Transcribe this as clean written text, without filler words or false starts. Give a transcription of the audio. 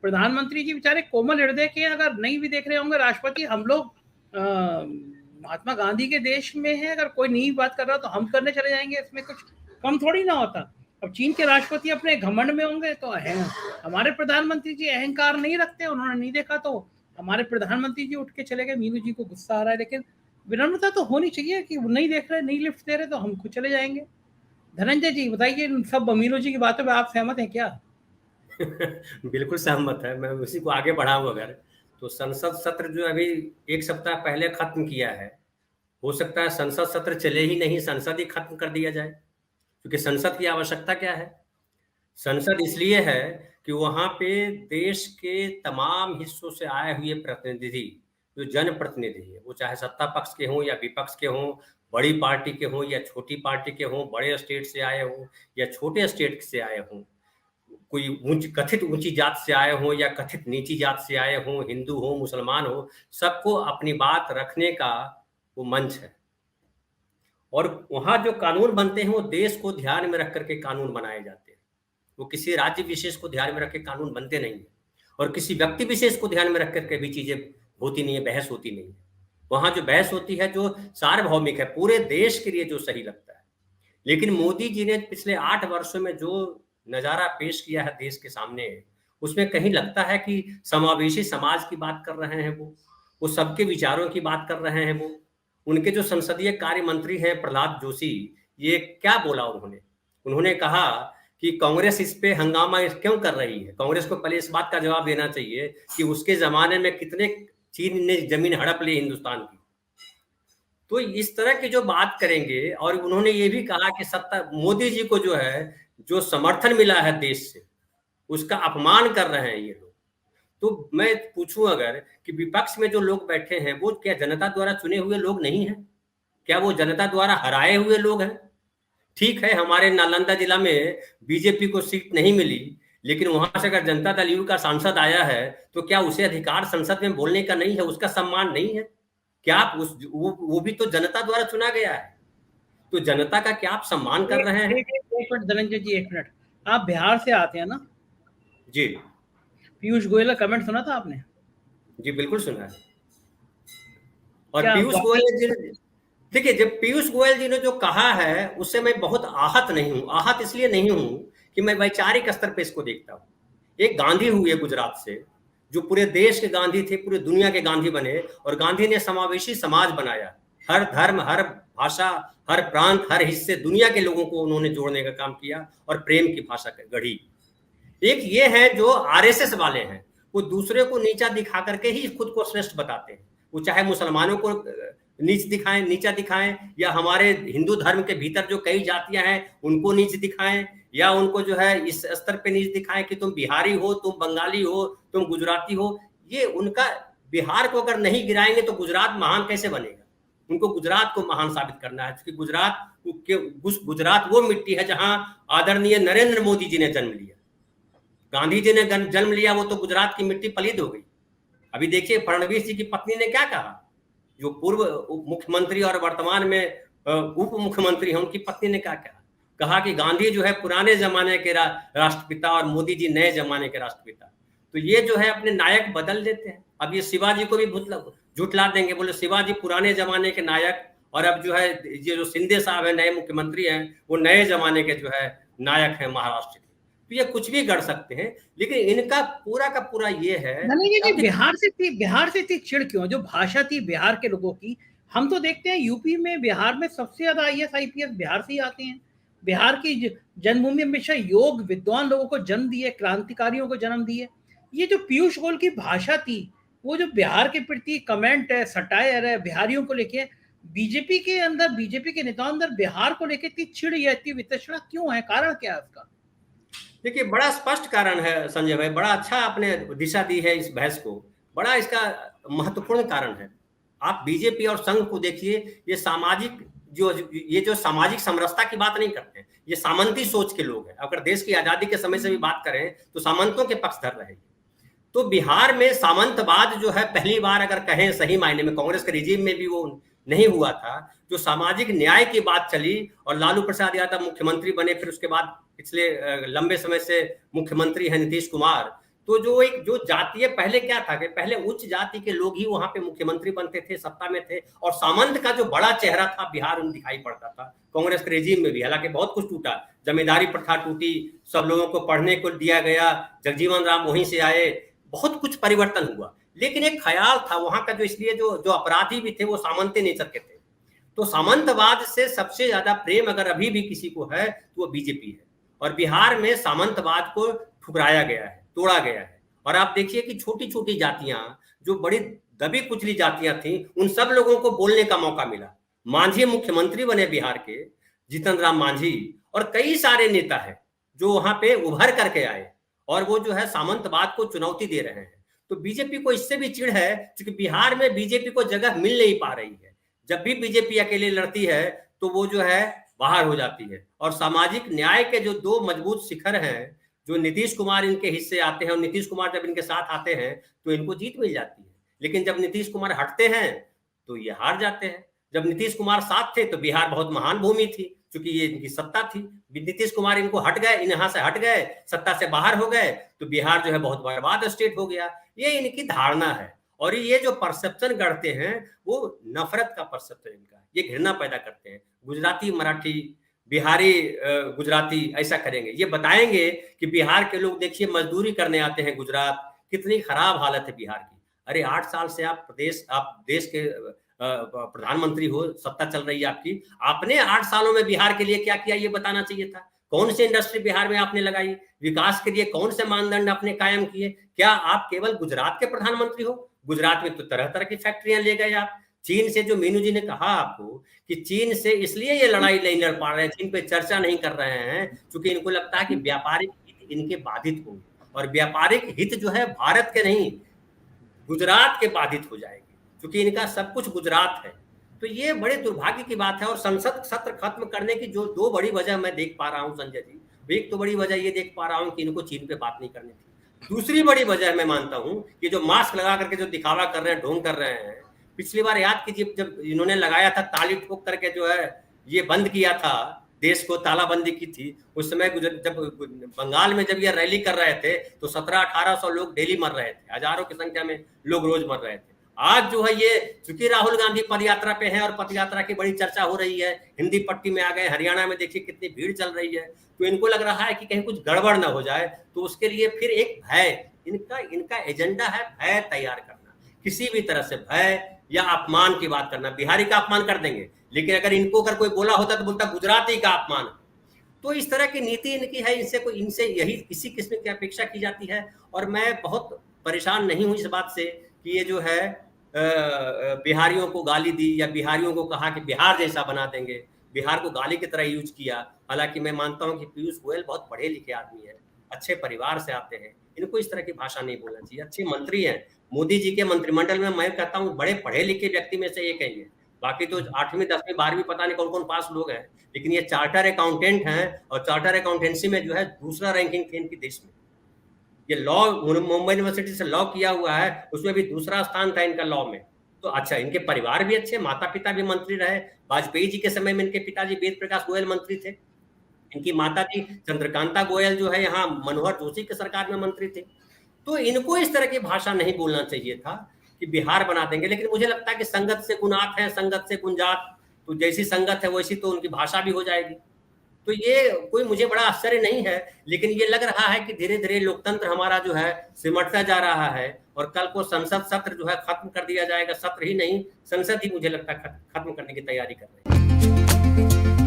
प्रधानमंत्री जी बेचारे कोमल हृदय के, अगर नहीं भी देख रहे होंगे राष्ट्रपति, हम लोग महात्मा गांधी के देश में है, अगर कोई नहीं बात कर रहा तो हम करने चले जाएंगे, इसमें कुछ कम थोड़ी ना होता। अब चीन के राष्ट्रपति अपने घमंड में होंगे तो हमारे प्रधानमंत्री जी अहंकार नहीं रखते, उन्होंने नहीं देखा तो हमारे प्रधानमंत्री जी उठ के चले गए। मीनू जी को गुस्सा आ रहा है, लेकिन विनम्रता तो होनी चाहिए कि वो नहीं देख रहे, नहीं लिफ्ट दे रहे तो हम खुद चले जाएंगे। धनंजय जी बताइए, सब मीनू जी की बातों पे आप सहमत हैं क्या? बिल्कुल सहमत है। मैं उसी को आगे बढ़ाऊं अगर, तो संसद सत्र जो अभी 1 सप्ताह पहले खत्म किया है, हो सकता है संसद सत्र चले ही नहीं, संसद ही खत्म कर दिया जाए। क्योंकि संसद की आवश्यकता क्या है? संसद इसलिए है कि वहां पे देश के तमाम हिस्सों से आए हुए प्रतिनिधि, जो जनप्रतिनिधि है, वो चाहे सत्ता पक्ष के हों या विपक्ष के हों, बड़ी पार्टी के हों या छोटी पार्टी के हों, बड़े स्टेट से आए हों या छोटे स्टेट से आए हों, कोई कथित ऊंची जात से आए हों या कथित नीची जात से आए हों, हिंदू हो मुसलमान हो, सबको अपनी बात रखने का वो मंच है। और वहां जो कानून बनते हैं वो देश को ध्यान में रख करके कानून बनाए जाते हैं। वो किसी राज्य विशेष को ध्यान में रख के कानून बनते नहीं है, और किसी व्यक्ति विशेष को ध्यान में रख करके भी चीजें होती नहीं है, बहस होती नहीं है। वहां जो बहस होती है जो सार्वभौमिक है, पूरे देश के लिए जो सही लगता है। लेकिन मोदी जी ने पिछले 8 वर्षों में जो नजारा पेश किया है देश के सामने, उसमें कहीं लगता है कि समावेशी समाज की बात कर रहे हैं वो सबके विचारों की बात कर रहे हैं। वो उनके जो संसदीय कार्य मंत्री हैं प्रहलाद जोशी, ये क्या बोला उन्होंने कहा कि कांग्रेस इस पे हंगामा क्यों कर रही है। कांग्रेस को पहले इस बात का जवाब देना चाहिए कि उसके जमाने में कितने चीन ने जमीन हड़प ली हिंदुस्तान की। तो इस तरह की जो बात करेंगे, और उन्होंने ये भी कहा कि सत्ता मोदी जी को जो है, जो समर्थन मिला है देश से, उसका अपमान कर रहे हैं ये लोग। तो मैं पूछूं अगर कि विपक्ष में जो लोग बैठे हैं वो क्या जनता द्वारा चुने हुए लोग नहीं हैं? क्या वो जनता द्वारा हराए हुए लोग हैं? ठीक है, हमारे नालंदा जिला में बीजेपी को सीट नहीं मिली, लेकिन वहां से अगर जनता दल यू का सांसद आया है तो क्या उसे अधिकार संसद में बोलने का नहीं है? उसका सम्मान नहीं है क्या? आप वो भी तो जनता द्वारा चुना गया है। तो जनता का क्या आप सम्मान कर रहे हैं? एक मिनट धनंजय जी, 1 मिनट। आप बिहार से आते हैं ना? जी। पीयूष गोयल का कमेंट सुना था आपने? जी बिल्कुल सुना है। और पीयूष गोयल जी ने, देखिए, जब पीयूष गोयल जी ने जो कहा है उससे मैं बहुत आहत नहीं हूं। आहत इसलिए नहीं हूं कि मैं वैचारिक स्तर पे इसको देखता हूं। एक गांधी हुए गुजरात से, जो पूरे देश के गांधी थे, पूरे दुनिया के गांधी बने, और गांधी ने समावेशी समाज बनाया। हर धर्म, हर भाषा, हर प्रांत, हर हिस्से दुनिया के लोगों को उन्होंने जोड़ने का काम किया और प्रेम की भाषा गढ़ी। एक ये है जो आरएसएस वाले हैं, वो दूसरे को नीचा दिखा करके ही खुद को श्रेष्ठ बताते हैं। वो चाहे मुसलमानों को नीचा दिखाएं, या हमारे हिंदू धर्म के भीतर जो कई जातियां हैं उनको नीच दिखाएं, या उनको जो है इस स्तर पे नीच दिखाएं कि तुम बिहारी हो, तुम बंगाली हो, तुम गुजराती हो। ये उनका, बिहार को अगर नहीं गिराएंगे तो गुजरात महान कैसे बनेगा? उनको गुजरात को महान साबित करना है, क्योंकि गुजरात वो मिट्टी है जहां आदरणीय नरेंद्र मोदी जी ने जन्म लिया, गांधी जी ने जन्म लिया, वो तो गुजरात की मिट्टी पलीद हो गई। अभी देखिए फडणवीस जी की पत्नी ने क्या कहा, जो पूर्व मुख्यमंत्री और वर्तमान में उप मुख्यमंत्री हैं, उनकी पत्नी ने क्या कहा कि गांधी जो है पुराने जमाने के राष्ट्रपिता और मोदी जी नए जमाने के राष्ट्रपिता। तो ये जो है अपने नायक बदल देते हैं। अब ये शिवाजी को भी झुठला देंगे, बोले शिवाजी पुराने जमाने के नायक, और अब जो है ये जो शिंदे साहब है नए मुख्यमंत्री हैं, वो नए जमाने के जो है नायक है महाराष्ट्र के। तो ये कुछ भी कर सकते हैं, लेकिन इनका पूरा का पूरा ये है। बिहार से थी चिड़ क्यों? जो भाषा थी बिहार के लोगों की, हम तो देखते हैं यूपी में, बिहार में सबसे ज्यादा आईएएस आईपीएस बिहार से ही आते हैं। बिहार की जन्मभूमि हमेशा योग विद्वान लोगों को जन्म दिए, क्रांतिकारियों को जन्म दिए। ये जो पीयूष गोयल की भाषा थी, वो जो बिहार के प्रति कमेंट है, सटायर है बिहारियों को लेके, बीजेपी के अंदर, बीजेपी के नेताओं अंदर बिहार को लेकर इतनी चिड़ या इतनी वितृष्णा क्यों है? कारण क्या है उसका? देखिए, बड़ा स्पष्ट कारण है संजय भाई, बड़ा अच्छा आपने दिशा दी है इस बहस को। बड़ा इसका महत्वपूर्ण कारण है। आप बीजेपी और संघ को देखिए, ये जो सामाजिक समरसता की बात नहीं करते हैं, ये सामंती सोच के लोग हैं। अगर देश की आजादी के समय से भी बात करें तो सामंतों के पक्षधर रहे। तो बिहार में सामंतवाद जो है, पहली बार अगर कहें सही मायने में, कांग्रेस के रिजीम में भी वो नहीं हुआ था। जो सामाजिक न्याय की बात चली और लालू प्रसाद यादव मुख्यमंत्री बने, फिर उसके बाद पिछले लंबे समय से मुख्यमंत्री हैं नीतीश कुमार, तो जो जातीय पहले क्या था कि पहले उच्च जाति के लोग ही वहां पे मुख्यमंत्री बनते थे, सत्ता में थे, और सामंत का जो बड़ा चेहरा था बिहार में दिखाई पड़ता था कांग्रेस के रेजिम में भी। हालांकि बहुत कुछ टूटा, जमींदारी प्रथा टूटी, सब लोगों को पढ़ने को दिया गया, जगजीवन राम वहीं से आए, बहुत कुछ परिवर्तन हुआ। लेकिन एक ख्याल था वहां का, जो इसलिए जो अपराधी भी थे वो सामंती नेचर के थे। तो सामंतवाद से सबसे ज्यादा प्रेम अगर अभी भी किसी को है तो वो बीजेपी है, और बिहार में सामंतवाद को ठुकराया गया है, तोड़ा गया है। और आप देखिए कि छोटी छोटी जातियां, जो बड़ी दबी कुचली जातियां थी, उन सब लोगों को बोलने का मौका मिला। मांझी मुख्यमंत्री बने बिहार के, जीतन राम मांझी, और कई सारे नेता हैं जो वहां पे उभर करके आए, और वो जो है सामंतवाद को चुनौती दे रहे हैं। तो बीजेपी को इससे भी चिढ़ है क्योंकि बिहार में बीजेपी को जगह मिल नहीं पा रही है। जब भी बीजेपी अकेले लड़ती है तो वो जो है बाहर हो जाती है। और सामाजिक न्याय के जो दो मजबूत शिखर हैं, जो नीतीश कुमार इनके हिस्से आते हैं, और नीतीश कुमार जब इनके साथ आते हैं तो इनको जीत मिल जाती है। लेकिन जब नीतीश कुमार हटते हैं तो ये हार जाते हैं। जब नीतीश कुमार साथ थे तो बिहार बहुत महान भूमि थी, क्योंकि ये इनकी सत्ता थी। नीतीश कुमार इनको हट गए, यहाँ से हट गए, सत्ता से बाहर हो गए, तो बिहार जो है बहुत बर्बाद स्टेट हो गया। ये इनकी धारणा है, और ये जो परसेप्शन गढ़ते हैं वो नफरत का परसेप्शन इनका, ये घृणा पैदा करते हैं। गुजराती मराठी, बिहारी गुजराती ऐसा करेंगे, ये बताएंगे कि बिहार के लोग देखिए मजदूरी करने आते हैं गुजरात, कितनी खराब हालत है बिहार की। अरे 8 साल से आप देश के प्रधानमंत्री हो, सत्ता चल रही है आपकी, आपने 8 सालों में बिहार के लिए क्या किया ये बताना चाहिए था। कौन सी इंडस्ट्री बिहार में आपने लगाई, विकास के लिए कौन से मानदंड आपने कायम किए। क्या आप केवल गुजरात के प्रधानमंत्री हो? गुजरात में तो तरह तरह की फैक्ट्रियां ले गए आप। चीन से, जो मीनू जी ने कहा आपको कि चीन से इसलिए ये लड़ाई नहीं लड़ पा रहे हैं, चीन पे चर्चा नहीं कर रहे हैं क्योंकि इनको लगता है कि व्यापारिक हित इनके बाधित होंगे, और व्यापारिक हित जो है भारत के नहीं, गुजरात के बाधित हो जाएंगे, क्योंकि इनका सब कुछ गुजरात है। तो ये बड़े दुर्भाग्य की बात है। और संसद सत्र खत्म करने की जो 2 बड़ी वजह मैं देख पा रहा हूं संजय जी, एक तो बड़ी वजह ये देख पा रहा हूं कि इनको चीन पे बात नहीं करनी थी। दूसरी बड़ी वजह मैं मानता हूं कि जो मास्क लगा करके जो दिखावा कर रहे हैं, ढोंग कर रहे हैं, पिछली बार याद कीजिए जब इन्होंने लगाया था, ताली ठोक करके जो है ये बंद किया था, देश को तालाबंदी की थी, उस समय जब बंगाल में जब ये रैली कर रहे थे तो 1700-1800 लोग डेली मर रहे थे, हजारों की संख्या में लोग रोज मर रहे थे। आज जो है ये, चूंकि राहुल गांधी पदयात्रा पे हैं और पदयात्रा की बड़ी चर्चा हो रही है, हिंदी पट्टी में आ गए, हरियाणा में देखिए कितनी भीड़ चल रही है, तो इनको लग रहा है कि कहीं कुछ गड़बड़ ना हो जाए, तो उसके लिए फिर एक भय, इनका एजेंडा है भय तैयार करना, किसी भी तरह से भय या अपमान की बात करना। बिहारी का अपमान कर देंगे, लेकिन अगर कोई बोला होता तो बोलता गुजराती का अपमान। तो इस तरह की नीति इनकी है, इनसे यही इसी किस्म की अपेक्षा की जाती है। और मैं बहुत परेशान नहीं हूं इस बात से कि ये जो है बिहारियों को गाली दी, या बिहारियों को कहा कि बिहार जैसा बना देंगे, बिहार को गाली की तरह यूज किया। हालांकि मैं मानता हूं कि पीयूष गोयल बहुत पढ़े लिखे आदमी है, अच्छे परिवार से आते हैं, इनको इस तरह की भाषा नहीं बोलना चाहिए। अच्छे मंत्री हैं, मोदी जी के मंत्रिमंडल में मैं कहता हूँ बड़े पढ़े लिखे व्यक्ति में से एक है ये। बाकी तो 8वीं 10वीं 12वीं पता नहीं कौन कौन पास लोग हैं, लेकिन ये चार्टर अकाउंटेंट हैं, और चार्टर अकाउंटेंसी में जो है दूसरा रैंकिंग थे इनके देश में। ये लॉ मुंबई यूनिवर्सिटी से लॉ किया हुआ है, उसमें भी दूसरा स्थान था इनका लॉ में। तो अच्छा, इनके परिवार भी अच्छे, माता पिता भी मंत्री रहे। वाजपेयी जी के समय में इनके पिताजी वेद प्रकाश गोयल मंत्री थे, इनकी माता जी चंद्रकांता गोयल जो है यहाँ मनोहर जोशी के सरकार में मंत्री थे। तो इनको इस तरह की भाषा नहीं बोलना चाहिए था कि बिहार बना देंगे। लेकिन मुझे लगता है कि संगत से गुणात है, संगत से गुंजात, तो जैसी संगत है वैसी तो उनकी भाषा भी हो जाएगी। तो ये कोई मुझे बड़ा आश्चर्य नहीं है, लेकिन ये लग रहा है कि धीरे धीरे लोकतंत्र हमारा जो है सिमटता जा रहा है, और कल को संसद सत्र जो है खत्म कर दिया जाएगा। सत्र ही नहीं, संसद ही मुझे लगता है खत्म करने की तैयारी कर रही है।